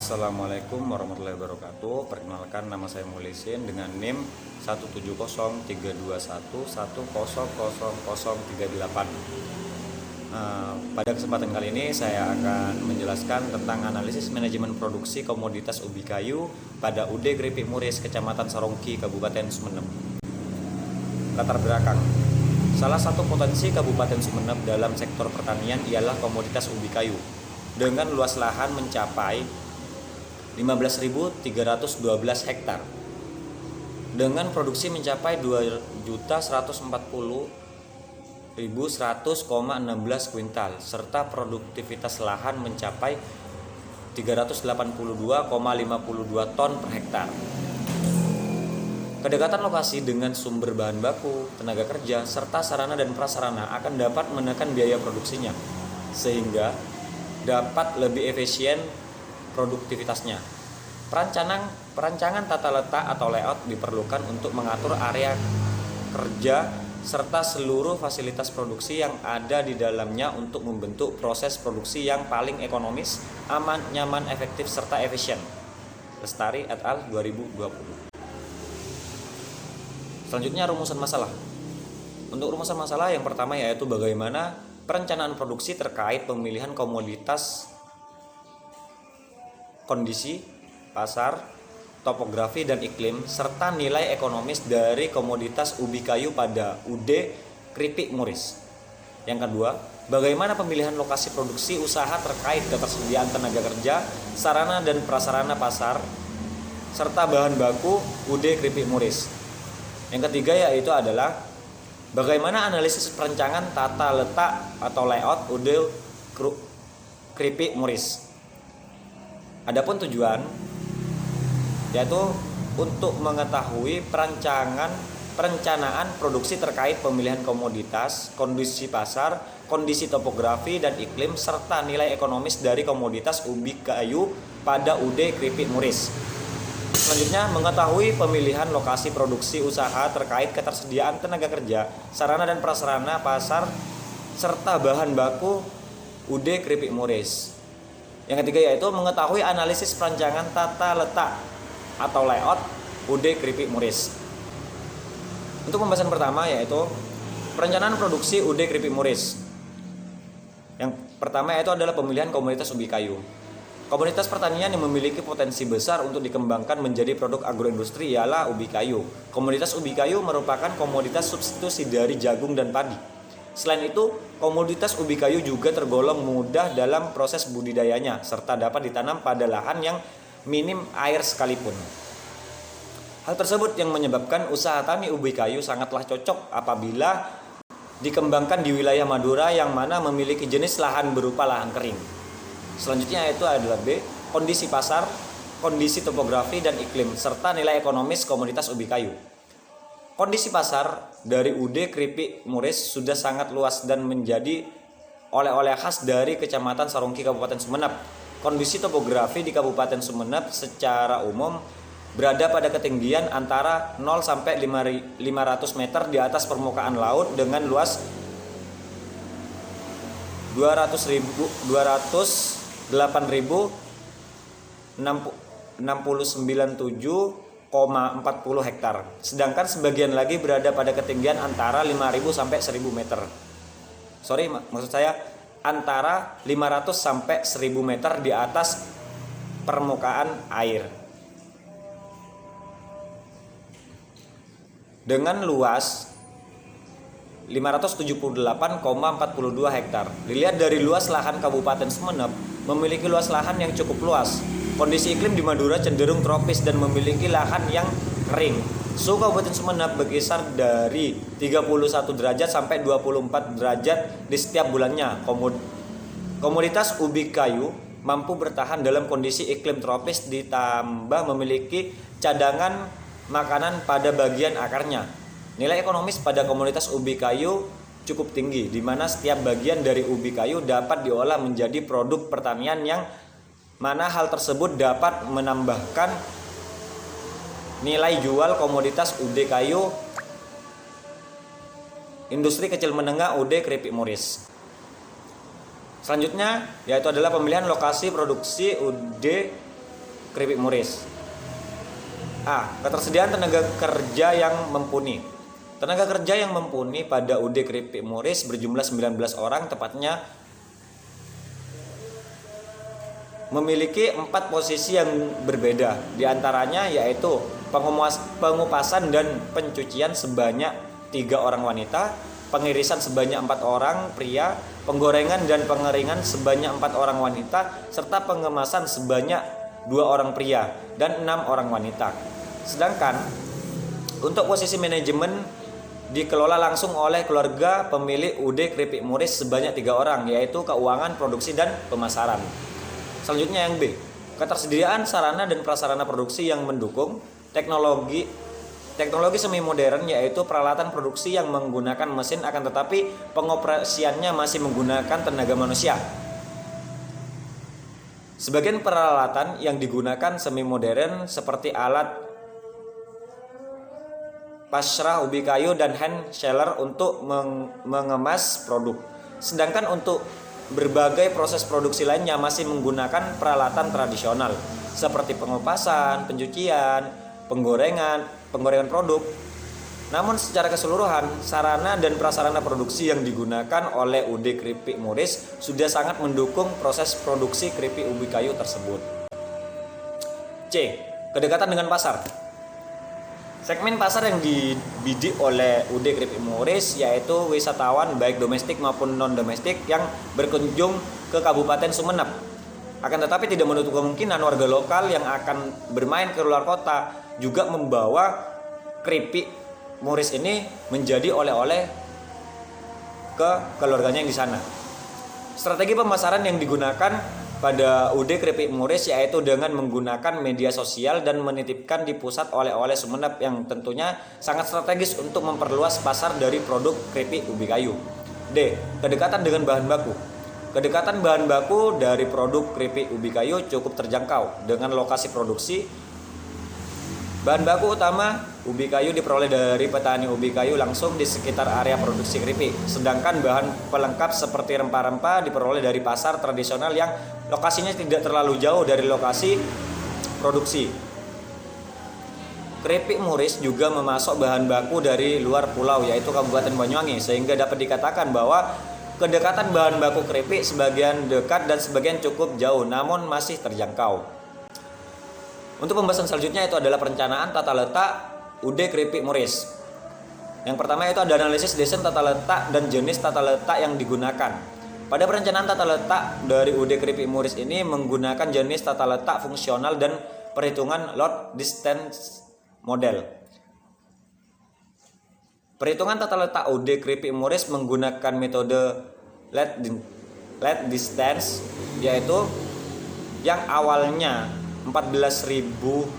Assalamualaikum warahmatullahi wabarakatuh. Perkenalkan, nama saya Mulisin dengan NIM 1703211000038. Pada kesempatan kali ini saya akan menjelaskan tentang analisis manajemen produksi komoditas ubi kayu pada UD Kripik Muris, Kecamatan Sarongki, Kabupaten Sumeneb. Latar belakang. Salah satu potensi Kabupaten Sumeneb dalam sektor pertanian ialah komoditas ubi kayu dengan luas lahan mencapai 15.312 hektar dengan produksi mencapai 2.140.100,16 kuintal serta produktivitas lahan mencapai 382,52 ton per hektar. Kedekatan lokasi dengan sumber bahan baku, tenaga kerja, serta sarana dan prasarana akan dapat menekan biaya produksinya sehingga dapat lebih efisien produktivitasnya. Perancangan tata letak atau layout diperlukan untuk mengatur area kerja serta seluruh fasilitas produksi yang ada di dalamnya untuk membentuk proses produksi yang paling ekonomis, aman, nyaman, efektif, serta efisien. Lestari et al. 2020. Selanjutnya, rumusan masalah. Untuk rumusan masalah yang pertama yaitu bagaimana perencanaan produksi terkait pemilihan komoditas, kondisi pasar, topografi dan iklim, serta nilai ekonomis dari komoditas ubi kayu pada UD Kripik Muris. Yang kedua, bagaimana pemilihan lokasi produksi usaha terkait ketersediaan tenaga kerja, sarana dan prasarana pasar, serta bahan baku UD Kripik Muris. Yang ketiga yaitu adalah bagaimana analisis perencanaan tata letak atau layout UD Kripik Muris. Adapun tujuan yaitu untuk mengetahui perencanaan produksi terkait pemilihan komoditas, kondisi pasar, kondisi topografi dan iklim, serta nilai ekonomis dari komoditas ubi kayu pada UD Kripik Muris. Selanjutnya, mengetahui pemilihan lokasi produksi usaha terkait ketersediaan tenaga kerja, sarana dan prasarana pasar, serta bahan baku UD Kripik Muris. Yang ketiga yaitu mengetahui analisis perancangan tata letak atau layout UD Kripik Muris. Untuk pembahasan pertama yaitu perencanaan produksi UD Kripik Muris. Yang pertama yaitu adalah pemilihan komoditas ubi kayu. Komoditas pertanian yang memiliki potensi besar untuk dikembangkan menjadi produk agroindustri ialah ubi kayu. Komoditas ubi kayu merupakan komoditas substitusi dari jagung dan padi. Selain itu, komoditas ubi kayu juga tergolong mudah dalam proses budidayanya serta dapat ditanam pada lahan yang minim air sekalipun. Hal tersebut yang menyebabkan usaha tani ubi kayu sangatlah cocok apabila dikembangkan di wilayah Madura yang mana memiliki jenis lahan berupa lahan kering. Selanjutnya yaitu adalah B, kondisi pasar, kondisi topografi dan iklim, serta nilai ekonomis komoditas ubi kayu. Kondisi pasar dari UD Kripik Muris sudah sangat luas dan menjadi oleh-oleh khas dari Kecamatan Sarongki, Kabupaten Sumeneb. Kondisi topografi di Kabupaten Sumeneb secara umum berada pada ketinggian antara 0 sampai 500 meter di atas permukaan laut dengan luas 208.697,40 hektar. Sedangkan sebagian lagi berada pada ketinggian antara 5.000 sampai 1.000 meter. Maksud saya antara 500 sampai 1.000 meter di atas permukaan air. Dengan luas 578,42 hektar. Dilihat dari luas lahan Kabupaten Sumeneb memiliki luas lahan yang cukup luas. Kondisi iklim di Madura cenderung tropis dan memiliki lahan yang kering. Suhu Kabupaten Sumeneb berkisar dari 31 derajat sampai 24 derajat di setiap bulannya. Komoditas ubi kayu mampu bertahan dalam kondisi iklim tropis ditambah memiliki cadangan makanan pada bagian akarnya. Nilai ekonomis pada komoditas ubi kayu cukup tinggi, di mana setiap bagian dari ubi kayu dapat diolah menjadi produk pertanian yang mana hal tersebut dapat menambahkan nilai jual komoditas ubi kayu industri kecil menengah UD Kripik Muris. Selanjutnya yaitu adalah pemilihan lokasi produksi UD keripik muris. A. Ketersediaan tenaga kerja yang mumpuni. Tenaga kerja yang mumpuni pada UD Keripik Muris berjumlah 19 orang, tepatnya memiliki 4 posisi yang berbeda. Di antaranya yaitu pengupasan dan pencucian sebanyak 3 orang wanita, pengirisan sebanyak 4 orang pria, penggorengan dan pengeringan sebanyak 4 orang wanita, serta pengemasan sebanyak 2 orang pria dan 6 orang wanita. Sedangkan untuk posisi manajemen dikelola langsung oleh keluarga pemilik UD Keripik Muris sebanyak 3 orang, yaitu keuangan, produksi, dan pemasaran. Selanjutnya yang B, ketersediaan sarana dan prasarana produksi yang mendukung teknologi semi modern, yaitu peralatan produksi yang menggunakan mesin akan tetapi pengoperasiannya masih menggunakan tenaga manusia. Sebagian peralatan yang digunakan semi modern seperti alat pasrah ubi kayu dan hand sheller untuk mengemas produk. Sedangkan untuk berbagai proses produksi lainnya masih menggunakan peralatan tradisional seperti pengupasan, pencucian, penggorengan produk. Namun secara keseluruhan, sarana dan prasarana produksi yang digunakan oleh UD Keripik Muris sudah sangat mendukung proses produksi keripik ubi kayu tersebut. C. Kedekatan dengan pasar. Segmen pasar yang dibidik oleh UD Keripik Muris yaitu wisatawan baik domestik maupun non-domestik yang berkunjung ke Kabupaten Sumeneb. Akan tetapi tidak menutup kemungkinan warga lokal yang akan bermain ke luar kota juga membawa keripik Muris ini menjadi oleh-oleh ke keluarganya yang di sana. Strategi pemasaran yang digunakan pada UD Keripik Muris yaitu dengan menggunakan media sosial dan menitipkan di pusat oleh-oleh Sumeneb yang tentunya sangat strategis untuk memperluas pasar dari produk keripik ubi kayu. D. Kedekatan dengan bahan baku. Kedekatan bahan baku dari produk keripik ubi kayu cukup terjangkau dengan lokasi produksi. Bahan baku utama ubi kayu diperoleh dari petani ubi kayu langsung di sekitar area produksi keripik. Sedangkan bahan pelengkap seperti rempah-rempah diperoleh dari pasar tradisional yang lokasinya tidak terlalu jauh dari lokasi produksi. Keripik Muris juga memasok bahan baku dari luar pulau yaitu Kabupaten Banyuwangi, sehingga dapat dikatakan bahwa kedekatan bahan baku keripik sebagian dekat dan sebagian cukup jauh namun masih terjangkau. Untuk pembahasan selanjutnya itu adalah perencanaan tata letak UD Keripik Muris. Yang pertama itu ada analisis desain tata letak dan jenis tata letak yang digunakan. Pada perencanaan tata letak dari UD Keripik Muris ini menggunakan jenis tata letak fungsional dan perhitungan load distance model. Perhitungan tata letak UD Keripik Muris menggunakan metode lead distance, yaitu yang awalnya 14.900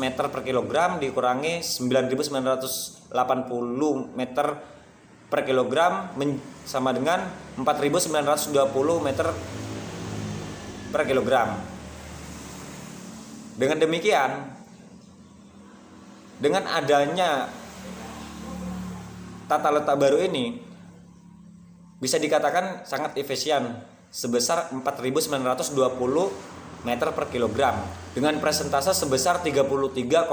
meter per kilogram dikurangi 9.980 meter per kilogram sama dengan 4.920 meter per kilogram. Dengan demikian, dengan adanya tata letak baru ini bisa dikatakan sangat efisien sebesar 4.920 meter per kilogram dengan persentase sebesar 33,02%.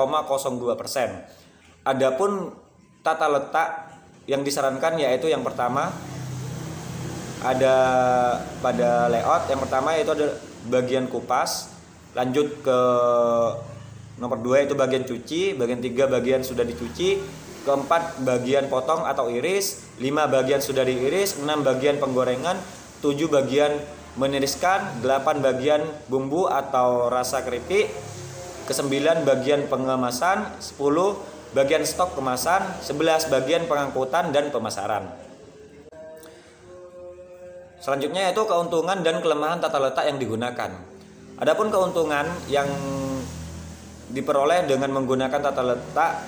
Adapun tata letak yang disarankan yaitu yang pertama ada pada layout. Yang pertama itu ada bagian kupas, lanjut ke nomor 2 itu bagian cuci, bagian 3 bagian sudah dicuci, keempat bagian potong atau iris, 5 bagian sudah diiris, 6 bagian penggorengan, 7 bagian meniriskan, 8 bagian bumbu atau rasa keripik, ke-9 bagian pengemasan, 10 bagian stok kemasan, 11 bagian pengangkutan dan pemasaran. Selanjutnya yaitu keuntungan dan kelemahan tata letak yang digunakan. Adapun keuntungan yang diperoleh dengan menggunakan tata letak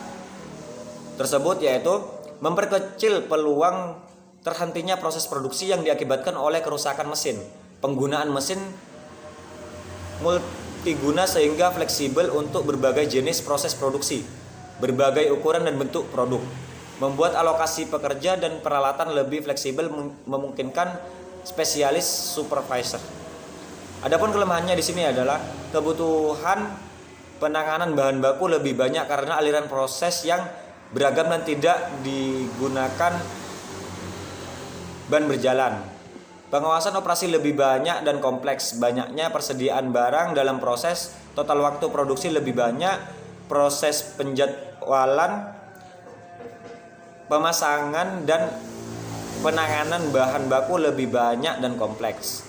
tersebut yaitu memperkecil peluang terhentinya proses produksi yang diakibatkan oleh kerusakan mesin. Penggunaan mesin multiguna sehingga fleksibel untuk berbagai jenis proses produksi, berbagai ukuran dan bentuk produk. Membuat alokasi pekerja dan peralatan lebih fleksibel memungkinkan spesialis supervisor. Adapun kelemahannya di sini adalah kebutuhan penanganan bahan baku lebih banyak karena aliran proses yang beragam dan tidak digunakan ban berjalan. Pengawasan operasi lebih banyak dan kompleks, banyaknya persediaan barang dalam proses, total waktu produksi lebih banyak, proses penjadwalan, pemasangan dan penanganan bahan baku lebih banyak dan kompleks.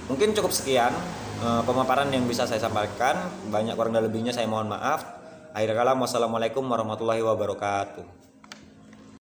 Mungkin cukup sekian pemaparan yang bisa saya sampaikan. Banyak kurang dan lebihnya saya mohon maaf. Akhir kalam, wassalamualaikum warahmatullahi wabarakatuh.